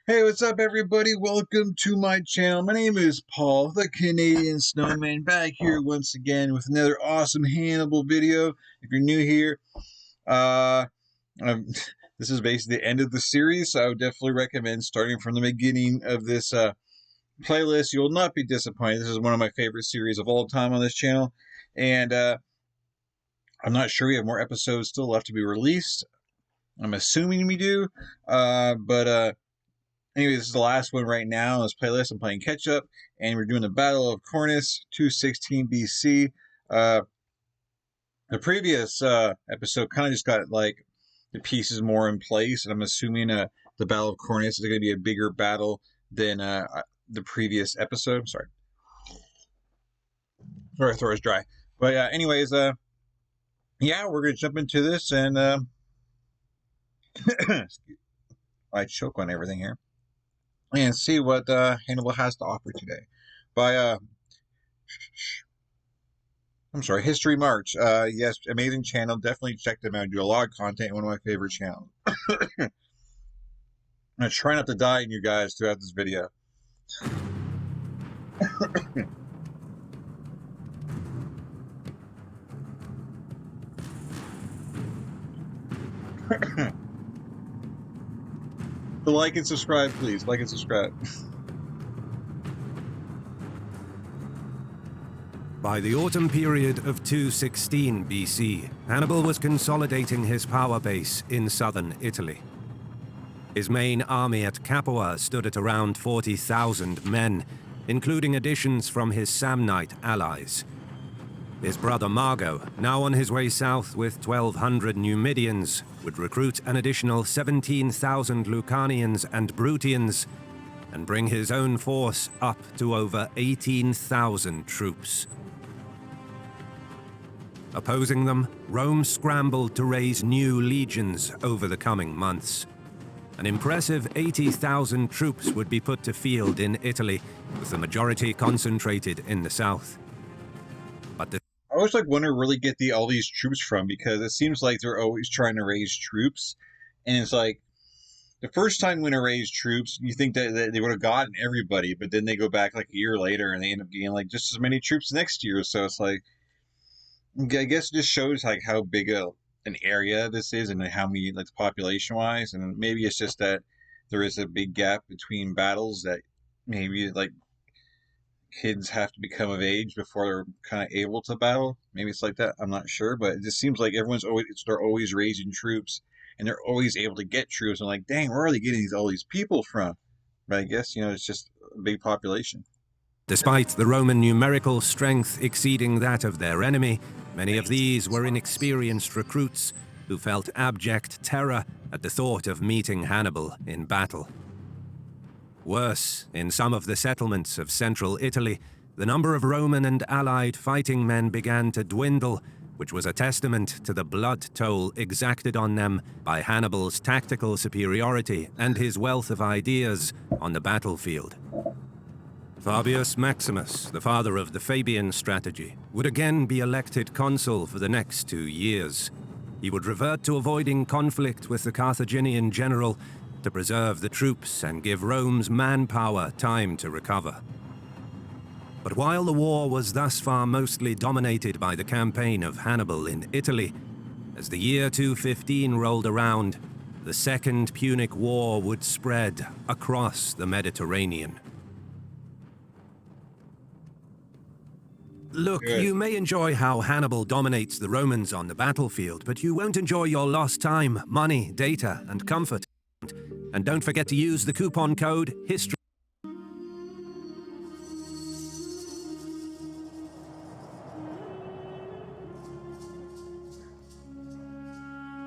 Hey, what's up, everybody? Welcome to my channel. My name is Paul, the Canadian Snowman, back here once again with another awesome Hannibal video. If you're new here, uh, um, this is basically the end of the series, so I would definitely recommend starting from the beginning of this playlist. You will not be disappointed. This is one of my favorite series of all time on this channel, and I'm not sure we have more episodes still left to be released. I'm assuming we do, but anyway, this is the last one right now on this playlist. I'm playing catch up, and we're doing the Battle of Cornus, 216 BC. The previous episode kind of just got like the pieces more in place, and I'm assuming the Battle of Cornus is going to be a bigger battle than the previous episode. Sorry, throat is dry. But anyways, yeah, we're going to jump into this, and I choke on everything here. And see what Hannibal has to offer today. By History March. Yes, amazing channel. Definitely check them out. I do a lot of content. One of my favorite channels. I'm gonna try not to die in you guys throughout this video. So like and subscribe, please. Like and subscribe. By the autumn period of 216 BC, Hannibal was consolidating his power base in southern Italy. His main army at Capua stood at around 40,000 men, including additions from his Samnite allies. His brother Mago, now on his way south with 1,200 Numidians, would recruit an additional 17,000 Lucanians and Brutians, and bring his own force up to over 18,000 troops. Opposing them, Rome scrambled to raise new legions over the coming months. An impressive 80,000 troops would be put to field in Italy, with the majority concentrated in the south. But the I always wonder where they get all these troops from, because it seems like they're always trying to raise troops, and it's like the first time when they raise troops, you think that they would have gotten everybody, but then they go back like a year later and they end up getting like just as many troops next year. So it's like, I guess it just shows like how big an area this is and how many, like, population wise, and maybe it's just that there is a big gap between battles, that maybe like kids have to become of age before they're kind of able to battle. Maybe it's like that. I'm not sure, but it just seems like they're always raising troops, and they're always able to get troops. I'm like, dang, where are they getting all these people from? But I guess it's just a big population. Despite the Roman numerical strength exceeding that of their enemy, many of these were inexperienced recruits who felt abject terror at the thought of meeting Hannibal in battle. Worse, in some of the settlements of central Italy, the number of Roman and allied fighting men began to dwindle, which was a testament to the blood toll exacted on them by Hannibal's tactical superiority and his wealth of ideas on the battlefield. Fabius Maximus, the father of the Fabian strategy, would again be elected consul for the next 2 years. He would revert to avoiding conflict with the Carthaginian general to preserve the troops and give Rome's manpower time to recover. But while the war was thus far mostly dominated by the campaign of Hannibal in Italy, as the year 215 rolled around, the Second Punic War would spread across the Mediterranean. Look, you may enjoy how Hannibal dominates the Romans on the battlefield, but you won't enjoy your lost time, money, data, and comfort. And don't forget to use the coupon code HISTORY.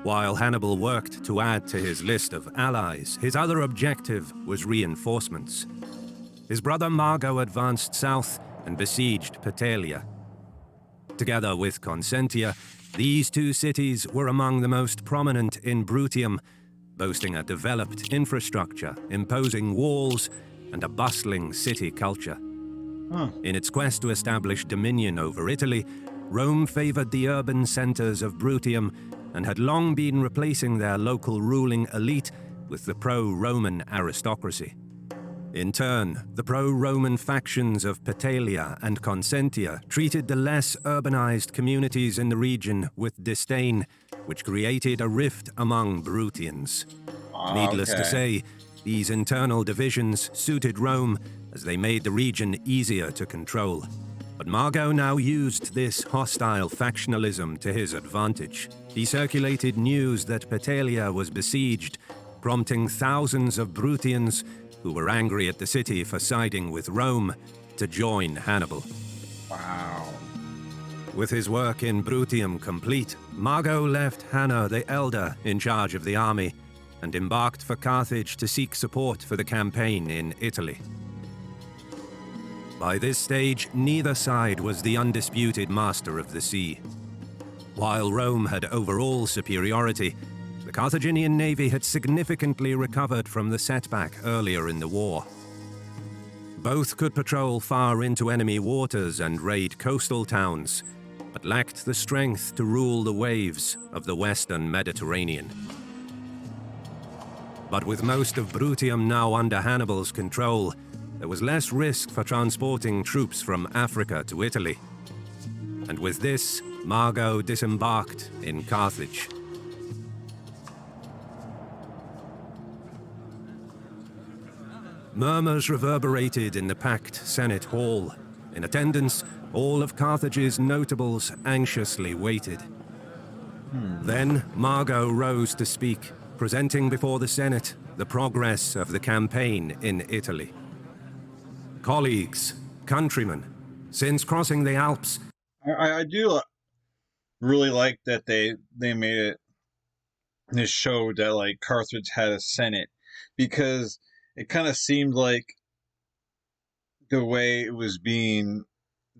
While Hannibal worked to add to his list of allies, his other objective was reinforcements. His brother Mago advanced south and besieged Petelia. Together with Consentia, these two cities were among the most prominent in Brutium, boasting a developed infrastructure, imposing walls, and a bustling city culture. In its quest to establish dominion over Italy, Rome favored the urban centers of Brutium and had long been replacing their local ruling elite with the pro-Roman aristocracy. In turn, the pro-Roman factions of Petelia and Consentia treated the less urbanized communities in the region with disdain, which created a rift among Bruttians. Needless to say, these internal divisions suited Rome as they made the region easier to control. But Mago now used this hostile factionalism to his advantage. He circulated news that Petelia was besieged, prompting thousands of Bruttians, who were angry at the city for siding with Rome, to join Hannibal. Wow. With his work in Bruttium complete, Mago left Hanno the Elder in charge of the army and embarked for Carthage to seek support for the campaign in Italy. By this stage, neither side was the undisputed master of the sea. While Rome had overall superiority, the Carthaginian navy had significantly recovered from the setback earlier in the war. Both could patrol far into enemy waters and raid coastal towns, but lacked the strength to rule the waves of the western Mediterranean. But with most of Bruttium now under Hannibal's control, there was less risk for transporting troops from Africa to Italy. And with this, Mago disembarked in Carthage. Murmurs reverberated in the packed Senate hall. In attendance, all of Carthage's notables anxiously waited. Then Mago rose to speak, presenting before the Senate the progress of the campaign in Italy. Colleagues, countrymen, since crossing the Alps... I do really like that they made it, this show that like Carthage had a Senate, because it kind of seemed like the way it was being,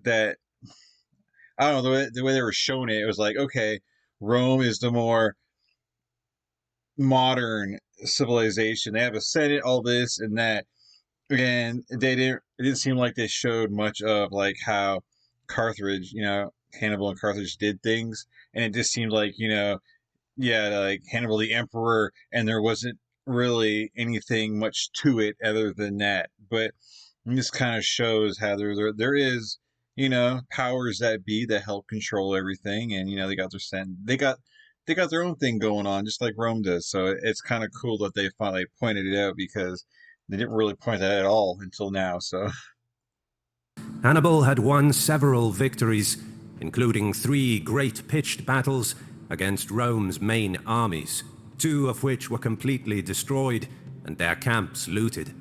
that, I don't know, the way they were showing it, it was like, okay, Rome is the more modern civilization. They have a Senate, all this and that. And it didn't seem like they showed much of like how Carthage, Hannibal and Carthage did things. And it just seemed like, like Hannibal the Emperor, and there wasn't really anything much to it other than that. But this kind of shows how there is, powers that be that help control everything. And, they got their they got their own thing going on, just like Rome does. So it's kind of cool that they finally pointed it out, because they didn't really point that at all until now, so... Hannibal had won several victories, including 3 great pitched battles against Rome's main armies, 2 of which were completely destroyed and their camps looted.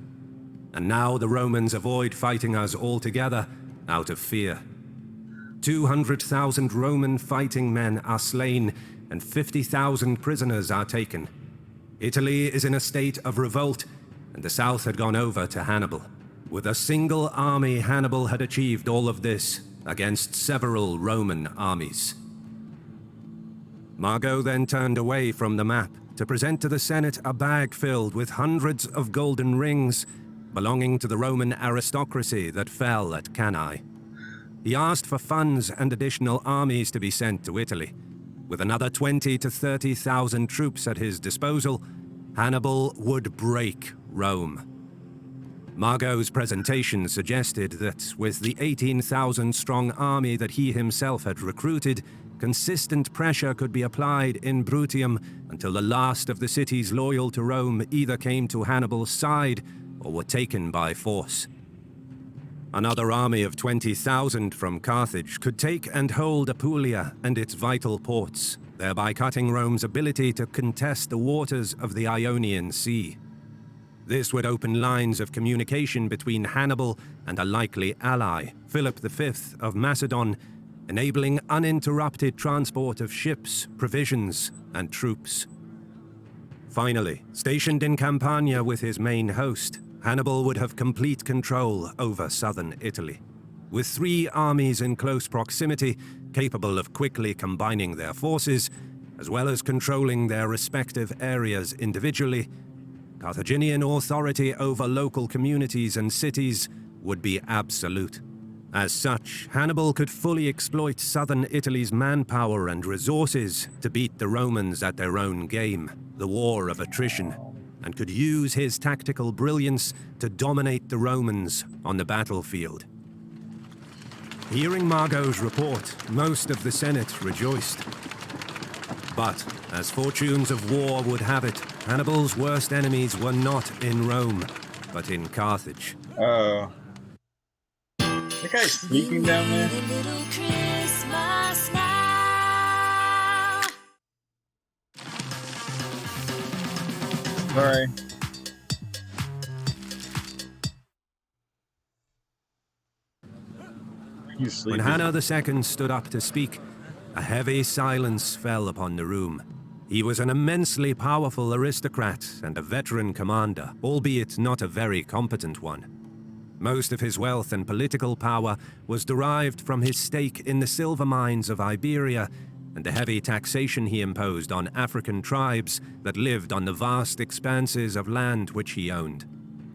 And now the Romans avoid fighting us altogether out of fear. 200,000 Roman fighting men are slain and 50,000 prisoners are taken. Italy is in a state of revolt, and the south had gone over to Hannibal. With a single army, Hannibal had achieved all of this against several Roman armies. Mago then turned away from the map to present to the Senate a bag filled with hundreds of golden rings belonging to the Roman aristocracy that fell at Cannae. He asked for funds and additional armies to be sent to Italy. With another 20,000 to 30,000 troops at his disposal, Hannibal would break Rome. Mago's presentation suggested that with the 18,000-strong army that he himself had recruited, consistent pressure could be applied in Bruttium until the last of the cities loyal to Rome either came to Hannibal's side or were taken by force. Another army of 20,000 from Carthage could take and hold Apulia and its vital ports, thereby cutting Rome's ability to contest the waters of the Ionian Sea. This would open lines of communication between Hannibal and a likely ally, Philip V of Macedon, enabling uninterrupted transport of ships, provisions, and troops. Finally, stationed in Campania with his main host, Hannibal would have complete control over southern Italy. With 3 armies in close proximity, capable of quickly combining their forces, as well as controlling their respective areas individually, Carthaginian authority over local communities and cities would be absolute. As such, Hannibal could fully exploit southern Italy's manpower and resources to beat the Romans at their own game, the war of attrition, and could use his tactical brilliance to dominate the Romans on the battlefield. Hearing Mago's report, most of the Senate rejoiced. But, as fortunes of war would have it, Hannibal's worst enemies were not in Rome, but in Carthage. Oh. That guy's sleeping down there? Sorry. He's sleeping. When Hanno II stood up to speak, a heavy silence fell upon the room. He was an immensely powerful aristocrat and a veteran commander, albeit not a very competent one. Most of his wealth and political power was derived from his stake in the silver mines of Iberia and the heavy taxation he imposed on African tribes that lived on the vast expanses of land which he owned.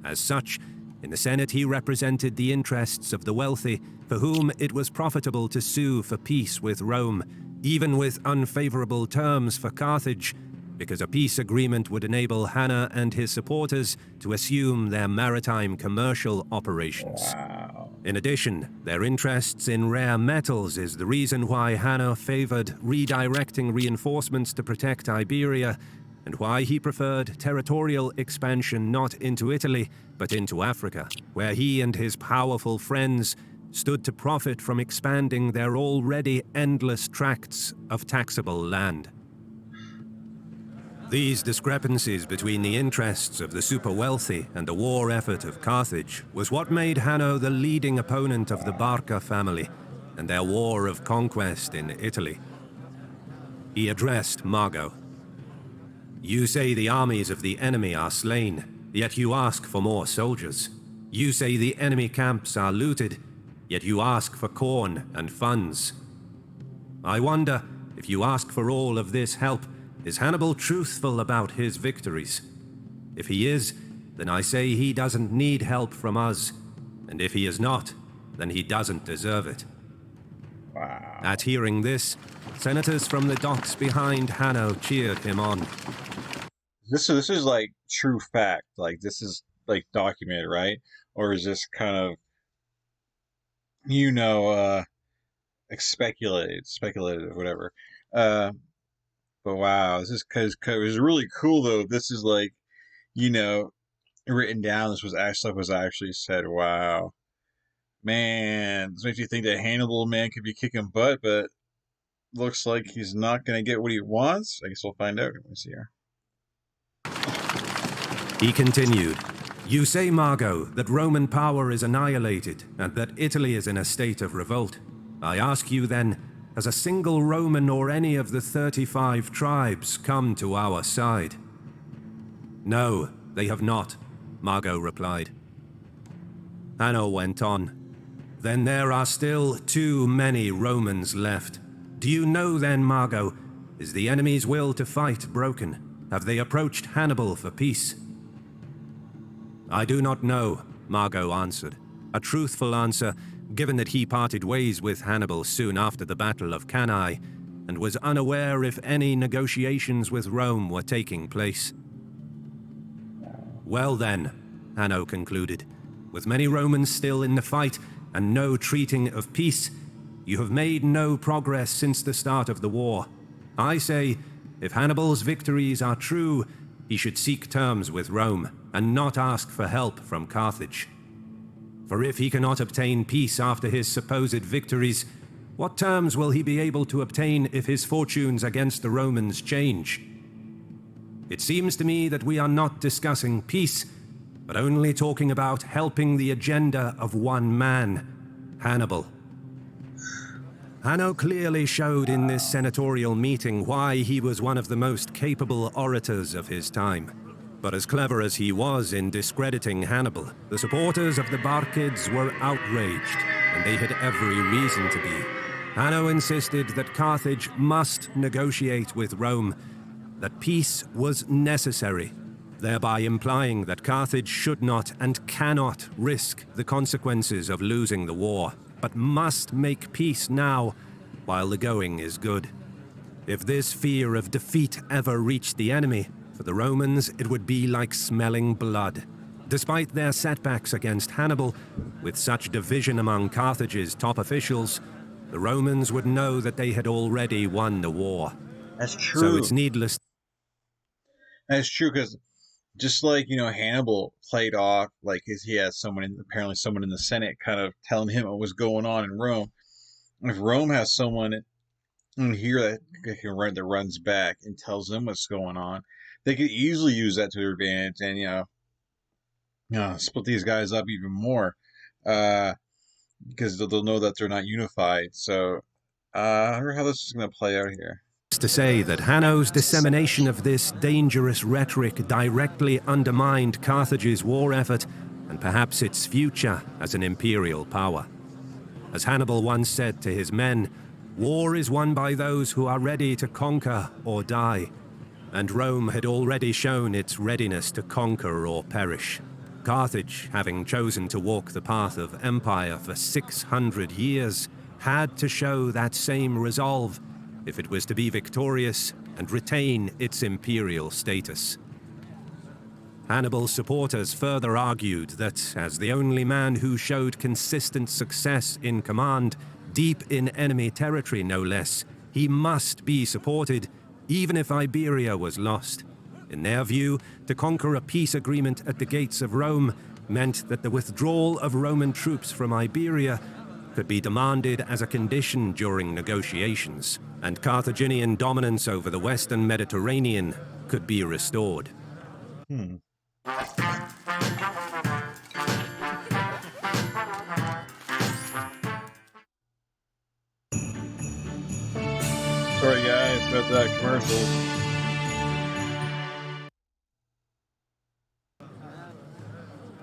As such, in the Senate he represented the interests of the wealthy, for whom it was profitable to sue for peace with Rome, even with unfavorable terms for Carthage, because a peace agreement would enable Hanno and his supporters to assume their maritime commercial operations. Wow. In addition, their interests in rare metals is the reason why Hanno favored redirecting reinforcements to protect Iberia, and why he preferred territorial expansion not into Italy, but into Africa, where he and his powerful friends stood to profit from expanding their already endless tracts of taxable land. These discrepancies between the interests of the super-wealthy and the war effort of Carthage was what made Hanno the leading opponent of the Barca family and their war of conquest in Italy. He addressed Mago. "You say the armies of the enemy are slain, yet you ask for more soldiers. You say the enemy camps are looted, yet you ask for corn and funds. I wonder, if you ask for all of this help, is Hannibal truthful about his victories? If he is, then I say he doesn't need help from us, and if he is not, then he doesn't deserve it." Wow. At hearing this, senators from the docks behind Hanno cheered him on. This is like true fact. Like, this is like documented, right? Or is this kind of, like speculative, whatever. But wow, this is because it was really cool though. This is like, written down. This was stuff was actually said. Wow, man, this makes you think that Hannibal, man, could be kicking butt, but looks like he's not going to get what he wants. I guess we'll find out. Let me see here. He continued, "You say, Mago, that Roman power is annihilated and that Italy is in a state of revolt. I ask you then, has a single Roman or any of the 35 tribes come to our side?" "No, they have not," Mago replied. Hanno went on, "Then there are still too many Romans left. Do you know then, Mago, is the enemy's will to fight broken? Have they approached Hannibal for peace?" "I do not know," Mago answered. A truthful answer, given that he parted ways with Hannibal soon after the Battle of Cannae, and was unaware if any negotiations with Rome were taking place. "Well then," Hanno concluded, "with many Romans still in the fight and no treating of peace, you have made no progress since the start of the war. I say, if Hannibal's victories are true, he should seek terms with Rome and not ask for help from Carthage. For if he cannot obtain peace after his supposed victories, what terms will he be able to obtain if his fortunes against the Romans change? It seems to me that we are not discussing peace, but only talking about helping the agenda of one man, Hannibal." Hanno clearly showed in this senatorial meeting why he was one of the most capable orators of his time. But as clever as he was in discrediting Hannibal, the supporters of the Barcids were outraged, and they had every reason to be. Hanno insisted that Carthage must negotiate with Rome, that peace was necessary, thereby implying that Carthage should not and cannot risk the consequences of losing the war, but must make peace now, while the going is good. If this fear of defeat ever reached the enemy, For the Romans, it would be like smelling blood. Despite their setbacks against Hannibal, with such division among Carthage's top officials, the Romans would know that they had already won the war. That's true. So it's needless. That's true, because just like, Hannibal played off like he had apparently someone in the Senate kind of telling him what was going on in Rome. If Rome has someone in here that runs back and tells them what's going on, they could easily use that to their advantage and split these guys up even more, because they'll know that they're not unified. So I wonder how this is going to play out here. To say that Hanno's dissemination of this dangerous rhetoric directly undermined Carthage's war effort and perhaps its future as an imperial power. As Hannibal once said to his men, war is won by those who are ready to conquer or die, and Rome had already shown its readiness to conquer or perish. Carthage, having chosen to walk the path of empire for 600 years, had to show that same resolve if it was to be victorious and retain its imperial status. Hannibal's supporters further argued that, as the only man who showed consistent success in command, deep in enemy territory no less, he must be supported, even if Iberia was lost. In their view, to conquer a peace agreement at the gates of Rome meant that the withdrawal of Roman troops from Iberia could be demanded as a condition during negotiations, and Carthaginian dominance over the western Mediterranean could be restored. Sorry guys about that commercial.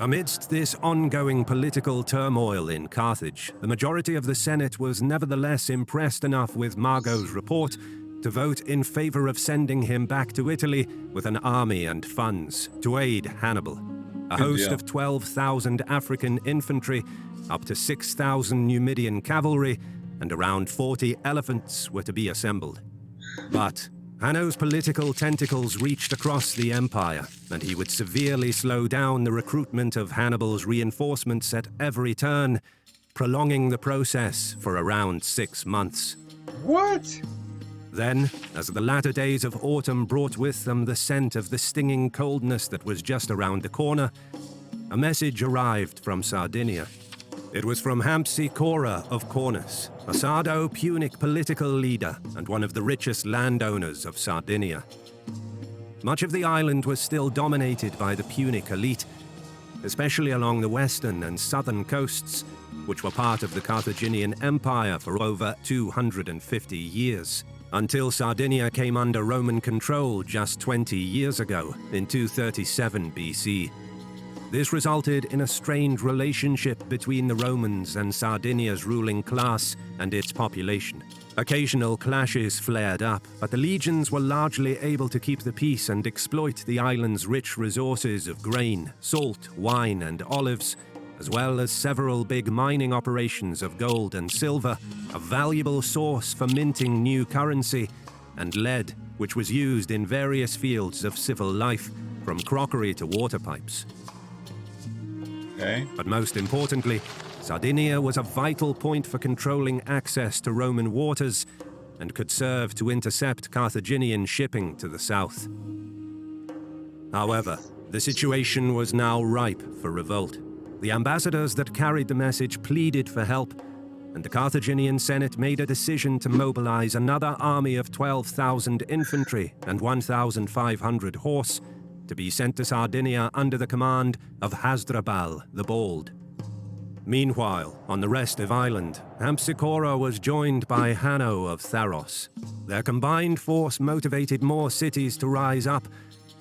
Amidst this ongoing political turmoil in Carthage, the majority of the Senate was nevertheless impressed enough with Mago's report to vote in favor of sending him back to Italy with an army and funds to aid Hannibal. A host of 12,000 African infantry, up to 6,000 Numidian cavalry, and around 40 elephants were to be assembled. But Hanno's political tentacles reached across the empire, and he would severely slow down the recruitment of Hannibal's reinforcements at every turn, prolonging the process for around 6 months. What? Then, as the latter days of autumn brought with them the scent of the stinging coldness that was just around the corner, a message arrived from Sardinia. It was from Hampsicora of Cornus, a Sardo-Punic political leader and one of the richest landowners of Sardinia. Much of the island was still dominated by the Punic elite, especially along the western and southern coasts, which were part of the Carthaginian Empire for over 250 years, until Sardinia came under Roman control just 20 years ago, in 237 BC. This resulted in a strained relationship between the Romans and Sardinia's ruling class and its population. Occasional clashes flared up, but the legions were largely able to keep the peace and exploit the island's rich resources of grain, salt, wine, and olives, as well as several big mining operations of gold and silver, a valuable source for minting new currency, and lead, which was used in various fields of civil life, from crockery to water pipes. But most importantly, Sardinia was a vital point for controlling access to Roman waters and could serve to intercept Carthaginian shipping to the south. However, the situation was now ripe for revolt. The ambassadors that carried the message pleaded for help, and the Carthaginian Senate made a decision to mobilize another army of 12,000 infantry and 1,500 horse to be sent to Sardinia under the command of Hasdrubal the Bald. Meanwhile, on the restive island, Hampsicora was joined by Hanno of Tharos. Their combined force motivated more cities to rise up,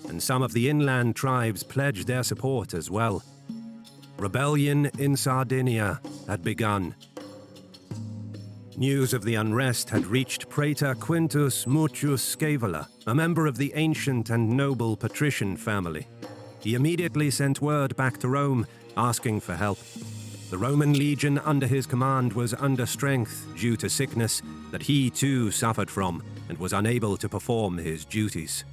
and some of the inland tribes pledged their support as well. Rebellion in Sardinia had begun. News of the unrest had reached Praetor Quintus Mucius Scaevola, a member of the ancient and noble patrician family. He immediately sent word back to Rome, asking for help. The Roman legion under his command was under strength due to sickness that he too suffered from and was unable to perform his duties.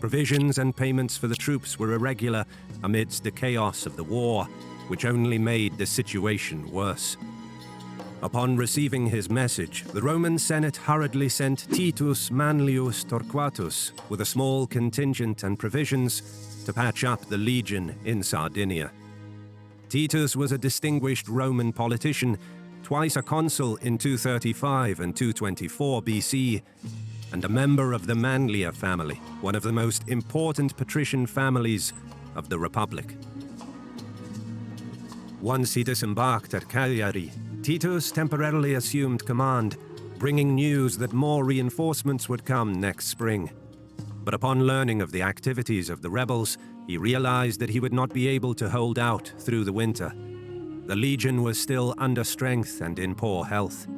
Provisions and payments for the troops were irregular amidst the chaos of the war, which only made the situation worse. Upon receiving his message, the Roman Senate hurriedly sent Titus Manlius Torquatus with a small contingent and provisions to patch up the legion in Sardinia. Titus was a distinguished Roman politician, twice a consul in 235 and 224 BC, and a member of the Manlia family, one of the most important patrician families of the Republic. Once he disembarked at Cagliari, Titus temporarily assumed command, bringing news that more reinforcements would come next spring. But upon learning of the activities of the rebels, he realized that he would not be able to hold out through the winter. The legion was still under strength and in poor health.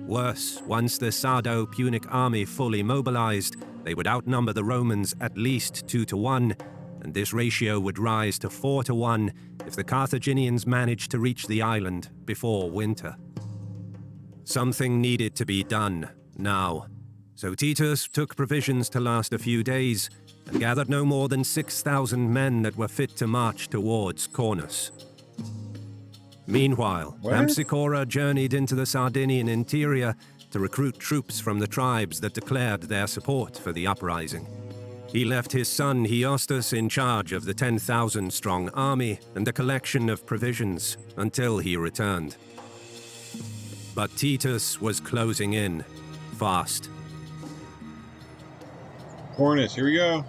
Worse, once the Sardo-Punic army fully mobilized, they would outnumber the Romans at least 2-1, and this ratio would rise to 4-1 if the Carthaginians managed to reach the island before winter. Something needed to be done now, so Titus took provisions to last a few days and gathered no more than 6,000 men that were fit to march towards Cornus. Meanwhile, Amsicora journeyed into the Sardinian interior to recruit troops from the tribes that declared their support for the uprising. He left his son Hyostus in charge of the 10,000-strong army and a collection of provisions until he returned. But Titus was closing in fast. Cornus, here we go.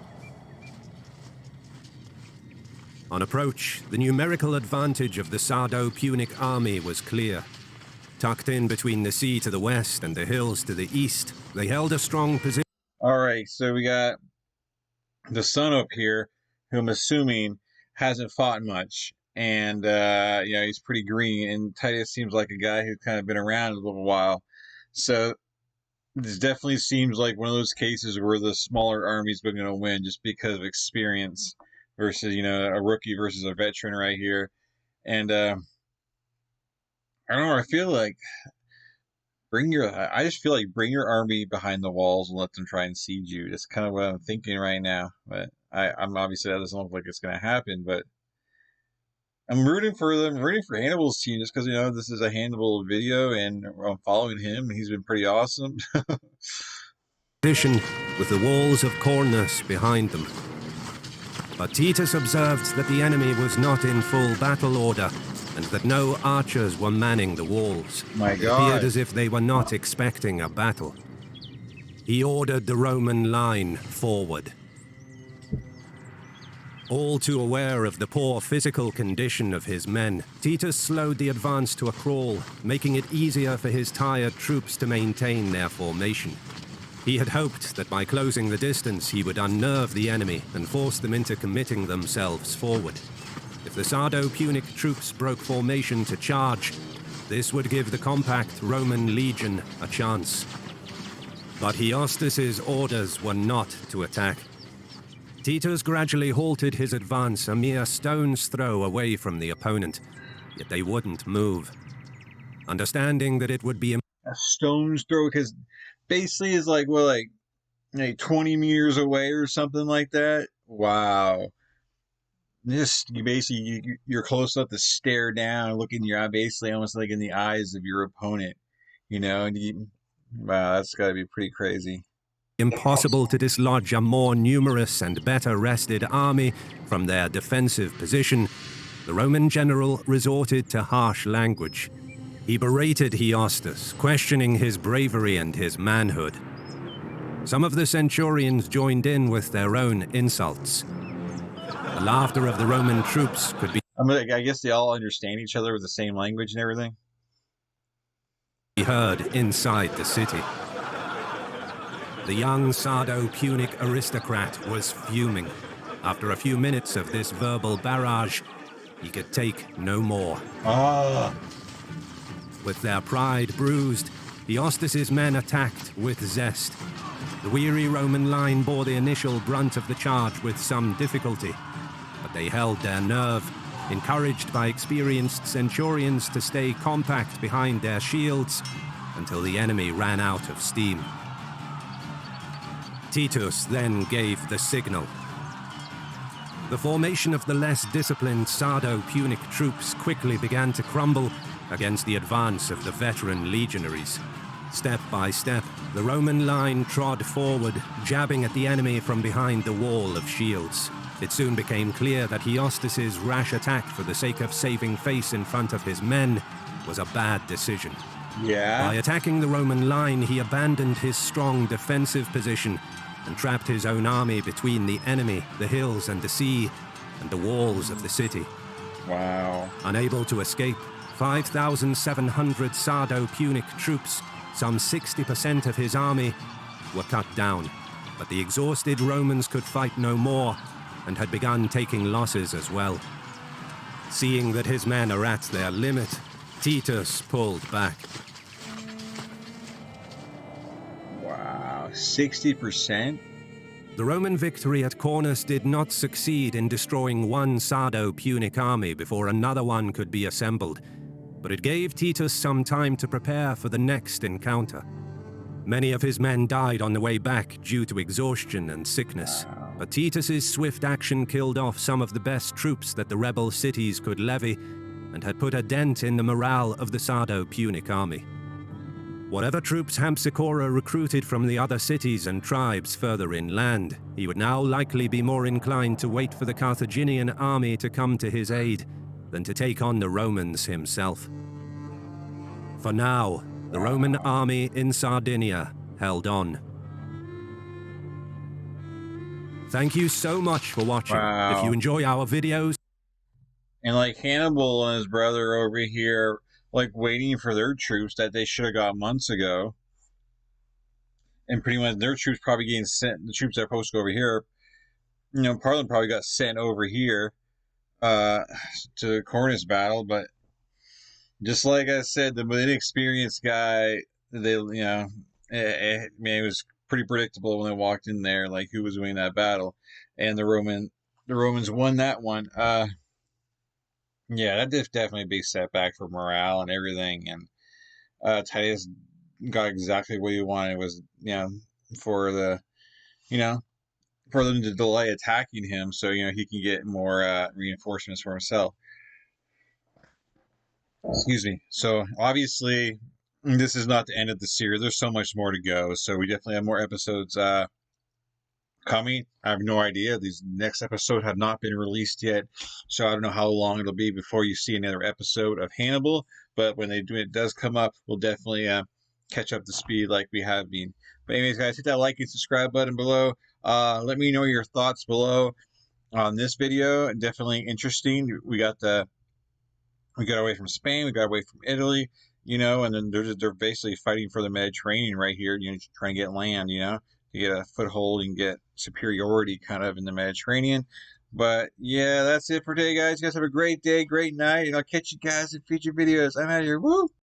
On approach, the numerical advantage of the Sardo-Punic army was clear. Tucked in between the sea to the west and the hills to the east, they held a strong position. All right, so we got the son up here, who I'm assuming hasn't fought much, and he's pretty green. And Titus seems like a guy who's kind of been around a little while, so this definitely seems like one of those cases where the smaller army's going to win just because of experience versus a rookie versus a veteran right here. And I don't know. I feel like bring your army behind the walls and let them try and siege you. That's kind of what I'm thinking right now. But I'm obviously, that doesn't look like it's going to happen. But I'm rooting for them. I'm rooting for Hannibal's team just because this is a Hannibal video and I'm following him. He's been pretty awesome. Position with the walls of Cornus behind them. But Titus observed that the enemy was not in full battle order and that no archers were manning the walls. My God. It appeared as if they were not expecting a battle. He ordered the Roman line forward. All too aware of the poor physical condition of his men, Titus slowed the advance to a crawl, making it easier for his tired troops to maintain their formation. He had hoped that by closing the distance he would unnerve the enemy and force them into committing themselves forward. If the Sardo-Punic troops broke formation to charge, this would give the compact Roman legion a chance. But Hyostus's orders were not to attack. Titus gradually halted his advance a mere stone's throw away from the opponent, yet they wouldn't move. Understanding that it would be a stone's throw, because basically is like 20 meters away or something like that. Wow. You're close enough to stare down and look in your eye, basically almost like in the eyes of your opponent, wow, that's got to be pretty crazy. Impossible to dislodge a more numerous and better rested army from their defensive position, the Roman general resorted to harsh language. He berated Hyostus, questioning his bravery and his manhood. Some of the centurions joined in with their own insults. The laughter of the Roman troops could be... I guess they all understand each other with the same language and everything. ...heard inside the city. The young Sardo-Punic aristocrat was fuming. After a few minutes of this verbal barrage, he could take no more. With their pride bruised, Hyostus's men attacked with zest. The weary Roman line bore the initial brunt of the charge with some difficulty, but they held their nerve, encouraged by experienced centurions to stay compact behind their shields until the enemy ran out of steam. Titus then gave the signal. The formation of the less disciplined Sardo-Punic troops quickly began to crumble against the advance of the veteran legionaries. Step by step, the Roman line trod forward, jabbing at the enemy from behind the wall of shields. It soon became clear that Hiostas's rash attack for the sake of saving face in front of his men was a bad decision. Yeah. By attacking the Roman line, he abandoned his strong defensive position and trapped his own army between the enemy, the hills and the sea, and the walls of the city. Wow. Unable to escape, 5,700 Sardo-Punic troops, some 60% of his army, were cut down. But the exhausted Romans could fight no more and had begun taking losses as well. Seeing that his men are at their limit, Titus pulled back. Wow, 60%? The Roman victory at Cornus did not succeed in destroying one Sardo-Punic army before another one could be assembled, but it gave Titus some time to prepare for the next encounter. Many of his men died on the way back due to exhaustion and sickness, but Titus's swift action killed off some of the best troops that the rebel cities could levy and had put a dent in the morale of the Sardo-Punic army. Whatever troops Hampsicora recruited from the other cities and tribes further inland, he would now likely be more inclined to wait for the Carthaginian army to come to his aid than to take on the Romans himself. For now, the Roman army in Sardinia held on. Thank you so much for watching. Wow. If you enjoy our videos... And like Hannibal and his brother over here, like waiting for their troops that they should have got months ago. And pretty much their troops probably getting sent, the troops that are supposed to go over here, you know, part of them probably got sent over here to the Cornus battle. But just like I said, the inexperienced guy, they, you know, it was pretty predictable when they walked in there, like who was winning that battle. And the Romans won that one. Yeah, that is definitely a big setback for morale and everything. And Titus got exactly what he wanted. Was, you know, for the, you know, for them to delay attacking him, so you know he can get more reinforcements for himself. Excuse me. So obviously, this is not the end of the series. There's so much more to go. So we definitely have more episodes coming. I have no idea. These next episode have not been released yet, so I don't know how long it'll be before you see another episode of Hannibal. But when it does come up, we'll definitely catch up to speed like we have been. But anyways, guys, hit that like and subscribe button below. Let me know your thoughts below on this video. Definitely interesting. We got away from Spain, we got away from Italy, you know, and then they're basically fighting for the Mediterranean right here, you know, trying to get land, you know, to get a foothold and get superiority kind of in the Mediterranean. But yeah, that's it for today, guys. You guys have a great day, great night, and I'll catch you guys in future videos. I'm out of here. Woo!